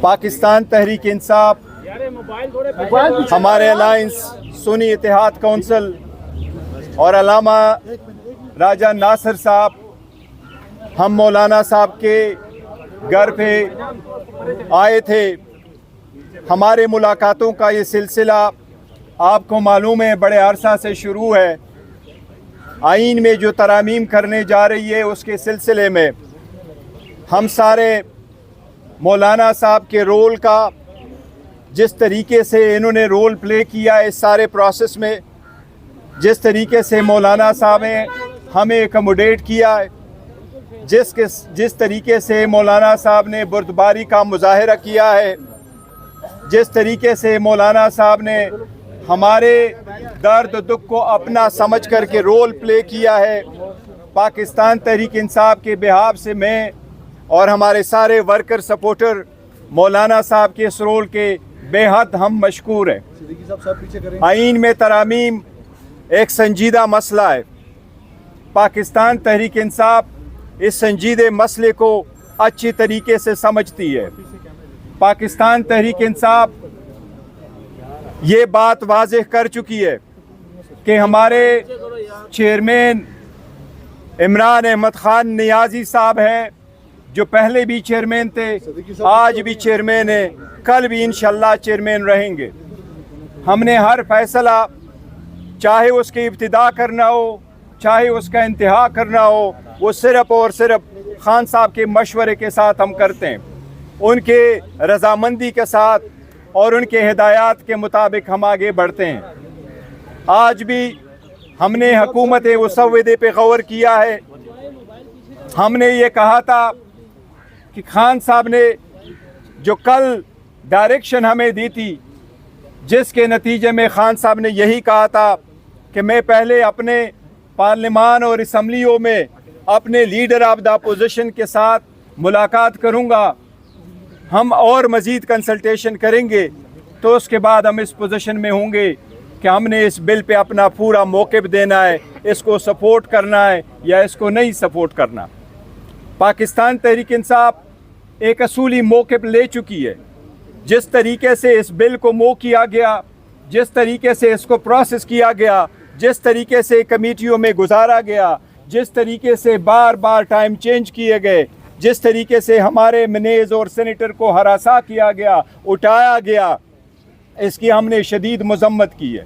پاکستان تحریک انصاف، ہمارے الائنس سنی اتحاد کونسل اور علامہ راجہ ناصر صاحب، ہم مولانا صاحب کے گھر پہ آئے تھے۔ ہمارے ملاقاتوں کا یہ سلسلہ آپ کو معلوم ہے بڑے عرصہ سے شروع ہے۔ آئین میں جو ترامیم کرنے جا رہی ہے اس کے سلسلے میں ہم سارے مولانا صاحب کے رول کا، جس طریقے سے انہوں نے رول پلے کیا ہے اس سارے پروسیس میں، جس طریقے سے مولانا صاحب نے ہمیں اکموڈیٹ کیا ہے، جس طریقے سے مولانا صاحب نے بردباری کا مظاہرہ کیا ہے، جس طریقے سے مولانا صاحب نے ہمارے درد و دکھ کو اپنا سمجھ کر کے رول پلے کیا ہے، پاکستان تحریک انصاف کے بہاف سے میں اور ہمارے سارے ورکر سپورٹر مولانا صاحب کے اس رول کے بے حد ہم مشکور ہیں۔ آئین میں ترامیم ایک سنجیدہ مسئلہ ہے۔ پاکستان تحریک انصاف اس سنجیدہ مسئلے کو اچھی طریقے سے سمجھتی ہے۔ پاکستان تحریک انصاف یہ بات واضح کر چکی ہے کہ ہمارے چیئرمین عمران احمد خان نیازی صاحب ہیں، جو پہلے بھی چیئرمین تھے، آج بھی چیئرمین ہیں، کل بھی انشاءاللہ چیئرمین رہیں گے۔ ہم نے ہر فیصلہ، چاہے اس کی ابتدا کرنا ہو چاہے اس کا انتہا کرنا ہو، وہ صرف اور صرف خان صاحب کے مشورے کے ساتھ ہم کرتے ہیں، ان کے رضامندی کے ساتھ اور ان کے ہدایات کے مطابق ہم آگے بڑھتے ہیں۔ آج بھی ہم نے حکومت مسودے پہ غور کیا ہے۔ ہم نے یہ کہا تھا کہ خان صاحب نے جو کل ڈائریکشن ہمیں دی تھی، جس کے نتیجے میں خان صاحب نے یہی کہا تھا کہ میں پہلے اپنے پارلیمان اور اسمبلیوں میں اپنے لیڈر آف دا اپوزیشن کے ساتھ ملاقات کروں گا، ہم اور مزید کنسلٹیشن کریں گے، تو اس کے بعد ہم اس پوزیشن میں ہوں گے کہ ہم نے اس بل پہ اپنا پورا موقف دینا ہے، اس کو سپورٹ کرنا ہے یا اس کو نہیں سپورٹ کرنا۔ پاکستان تحریک انصاف ایک اصولی موقف لے چکی ہے۔ جس طریقے سے اس بل کو موو کیا گیا، جس طریقے سے اس کو پروسیس کیا گیا، جس طریقے سے کمیٹیوں میں گزارا گیا، جس طریقے سے بار بار ٹائم چینج کیے گئے، جس طریقے سے ہمارے منیز اور سینیٹر کو ہراساں کیا گیا، اٹھایا گیا، اس کی ہم نے شدید مذمت کی ہے۔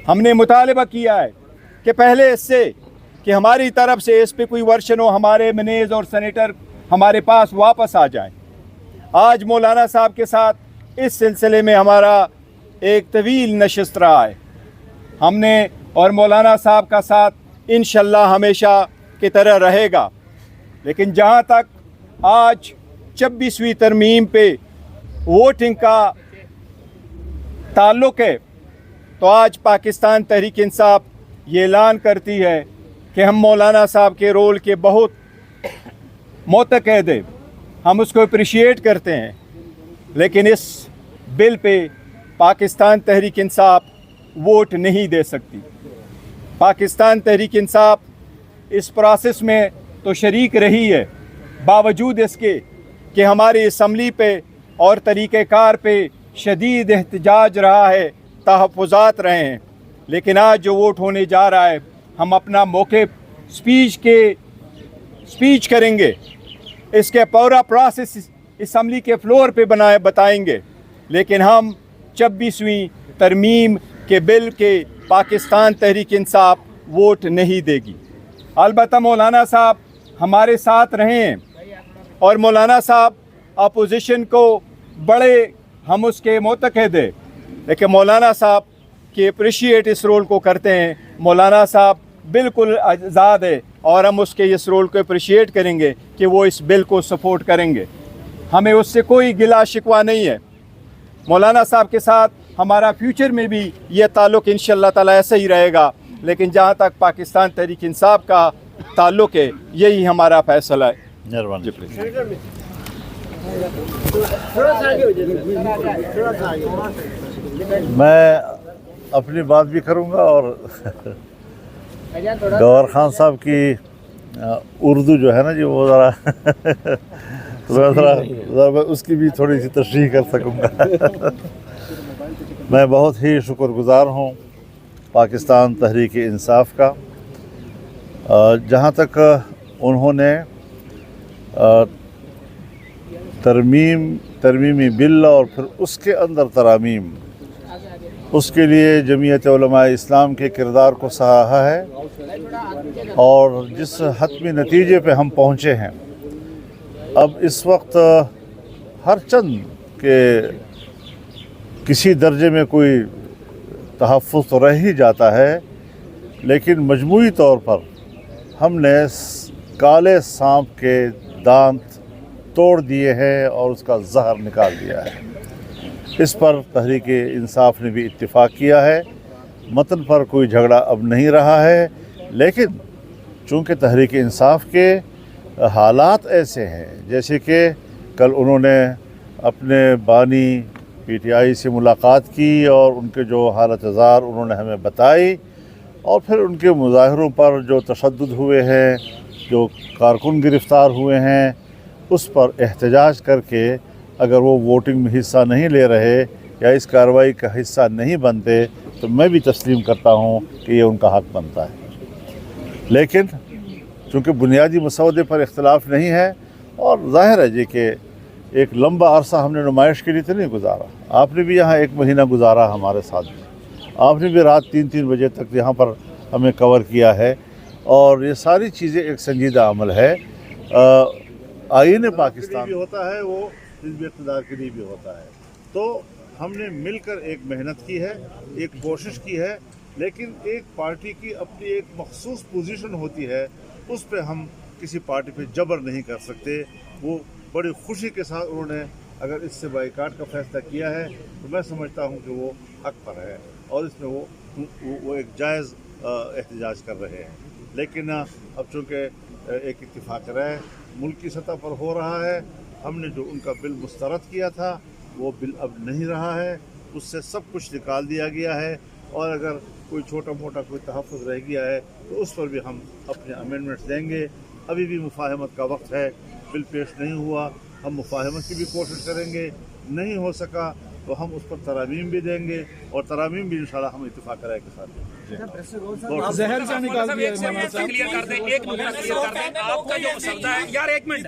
ہم نے مطالبہ کیا ہے کہ پہلے اس سے کہ ہماری طرف سے اس پہ کوئی ورشن ہو، ہمارے منیز اور سینیٹر ہمارے پاس واپس آ جائیں۔ آج مولانا صاحب کے ساتھ اس سلسلے میں ہمارا ایک طویل نشست رہا ہے۔ ہم نے اور مولانا صاحب کا ساتھ انشاءاللہ ہمیشہ کی طرح رہے گا، لیکن جہاں تک آج 26ویں ترمیم پہ ووٹنگ کا تعلق ہے، تو آج پاکستان تحریک انصاف یہ اعلان کرتی ہے کہ ہم مولانا صاحب کے رول کے بہت معتقد ہیں، ہم اس کو اپریشیٹ کرتے ہیں، لیکن اس بل پہ پاکستان تحریک انصاف ووٹ نہیں دے سکتی۔ پاکستان تحریک انصاف اس پروسیس میں تو شریک رہی ہے، باوجود اس کے کہ ہماری اسمبلی پہ اور طریقہ کار پہ شدید احتجاج رہا ہے، تحفظات رہے ہیں، لیکن آج جو ووٹ ہونے جا رہا ہے، ہم اپنا موقف سپیچ کریں گے، اس کے پورا پروسیس اسمبلی کے فلور پہ بتائیں گے، لیکن ہم 26ویں ترمیم کے بل کے پاکستان تحریک انصاف ووٹ نہیں دے گی۔ البتہ مولانا صاحب ہمارے ساتھ رہے ہیں اور مولانا صاحب اپوزیشن کو بڑے ہم اس کے معتقد ہیں، لیکن مولانا صاحب کی اپریشیٹ اس رول کو کرتے ہیں۔ مولانا صاحب بالکل آزاد ہے اور ہم اس کے اس رول کو اپریشیٹ کریں گے کہ وہ اس بل کو سپورٹ کریں گے۔ ہمیں اس سے کوئی گلا شکوہ نہیں ہے۔ مولانا صاحب کے ساتھ ہمارا فیوچر میں بھی یہ تعلق انشاءاللہ تعالی ایسا ہی رہے گا، لیکن جہاں تک پاکستان تحریک انصاف کا تعلق ہے، یہی ہمارا فیصلہ ہے۔ مہربانی۔ میں اپنی بات بھی کروں گا اور گوہر خان صاحب کی اردو جو ہے نا جی وہ ذرا تو میں ذرا میں اس کی بھی تھوڑی سی تشریح کر سکوں گا. میں بہت ہی شکر گزار ہوں پاکستان تحریک انصاف کا. جہاں تک انہوں نے ترمیمی بل اور پھر اس کے اندر ترامیم، اس کے لیے جمعیت علماء اسلام کے کردار کو سراہا ہے، اور جس حتمی نتیجے پہ ہم پہنچے ہیں، اب اس وقت ہر چند کے کسی درجے میں کوئی تحفظ تو رہ ہی جاتا ہے، لیکن مجموعی طور پر ہم نے کالے سانپ کے دانت توڑ دیے ہیں اور اس کا زہر نکال دیا ہے. اس پر تحریک انصاف نے بھی اتفاق کیا ہے. متن پر کوئی جھگڑا اب نہیں رہا ہے، لیکن چونکہ تحریک انصاف کے حالات ایسے ہیں، جیسے کہ کل انہوں نے اپنے بانی پی ٹی آئی سے ملاقات کی اور ان کے جو حالت زار انہوں نے ہمیں بتائی، اور پھر ان کے مظاہروں پر جو تشدد ہوئے ہیں، جو کارکن گرفتار ہوئے ہیں، اس پر احتجاج کر کے اگر وہ ووٹنگ میں حصہ نہیں لے رہے یا اس کارروائی کا حصہ نہیں بنتے تو میں بھی تسلیم کرتا ہوں کہ یہ ان کا حق بنتا ہے. لیکن چونکہ بنیادی مسودے پر اختلاف نہیں ہے، اور ظاہر ہے جی کہ ایک لمبا عرصہ ہم نے نمائش کے لیے تو نہیں گزارا. آپ نے بھی یہاں 1 مہینہ گزارا ہمارے ساتھ بھی. آپ نے بھی رات 3 بجے تک یہاں پر ہمیں کور کیا ہے، اور یہ ساری چیزیں ایک سنجیدہ عمل ہے. آئین پاکستان بھی ہوتا ہے، وہ حزب اقتدار کے لیے بھی ہوتا ہے. تو ہم نے مل کر ایک محنت کی ہے، ایک کوشش کی ہے، لیکن ایک پارٹی کی اپنی ایک مخصوص پوزیشن ہوتی ہے، اس پہ ہم کسی پارٹی پہ جبر نہیں کر سکتے. وہ بڑی خوشی کے ساتھ انہوں نے اگر اس سے بائیکاٹ کا فیصلہ کیا ہے تو میں سمجھتا ہوں کہ وہ حق پر ہے، اور اس میں وہ ایک جائز احتجاج کر رہے ہیں. لیکن اب چونکہ ایک اتفاق رائے ملک کی سطح پر ہو رہا ہے، ہم نے جو ان کا بل مسترد کیا تھا وہ بل اب نہیں رہا ہے، اس سے سب کچھ نکال دیا گیا ہے، اور اگر کوئی چھوٹا موٹا کوئی تحفظ رہ گیا ہے تو اس پر بھی ہم اپنے امینڈمنٹس دیں گے. ابھی بھی مفاہمت کا وقت ہے، بل پیش نہیں ہوا، ہم مفاہمت کی بھی کوشش کریں گے. نہیں ہو سکا تو ہم اس پر ترامیم بھی دیں گے، اور ترامیم بھی انشاءاللہ ہم اتفاق رائے کے ساتھ دیں گے. زہر سے نکال دیا کلیئر کر دیں. ایک نقطہ کلیئر کر دیں. آپ کا جو مسودہ ہے یار، 1 منٹ،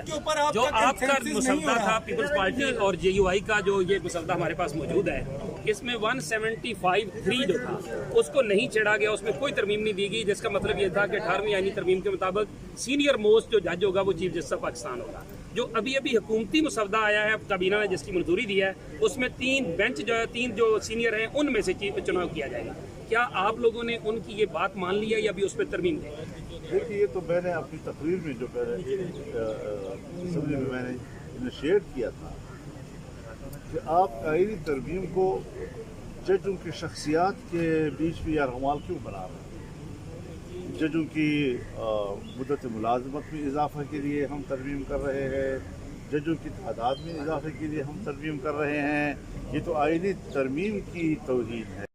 جو آپ کا مسودہ تھا پیپلز پارٹی اور جے یو آئی کا، جو یہ مسودہ ہمارے پاس موجود ہے، اس میں 175(3) جو تھا اس کو نہیں چڑھا گیا، اس میں کوئی ترمیم نہیں دی گئی، جس کا مطلب یہ تھا کہ 18ویں آئینی ترمیم کے مطابق سینئر موسٹ جو جج ہوگا وہ چیف جسٹس آف پاکستان ہوگا. جو ابھی حکومتی مسودہ آیا ہے کابینہ نے جس کی منظوری دی ہے، اس میں 3 بینچ جو ہے، 3 جو سینئر ہیں ان میں سے چناؤ کیا جائے گا. کیا آپ لوگوں نے ان کی یہ بات مان لی ہے یا ابھی اس پہ ترمیم دیں؟ دیکھیے، یہ تو میں نے اپنی تقریر میں جو اسمبلی میں میں نے انیشیٹ کیا تھا کہ آپ آئینی ترمیم کو ججوں کی شخصیات کے بیچ میں یرغمال کیوں بنا رہے ہیں؟ ججوں کی مدت ملازمت میں اضافہ کے لیے ہم ترمیم کر رہے ہیں، ججوں کی تعداد میں اضافے کے لیے ہم ترمیم کر رہے ہیں. یہ تو آئینی ترمیم کی توہین ہے.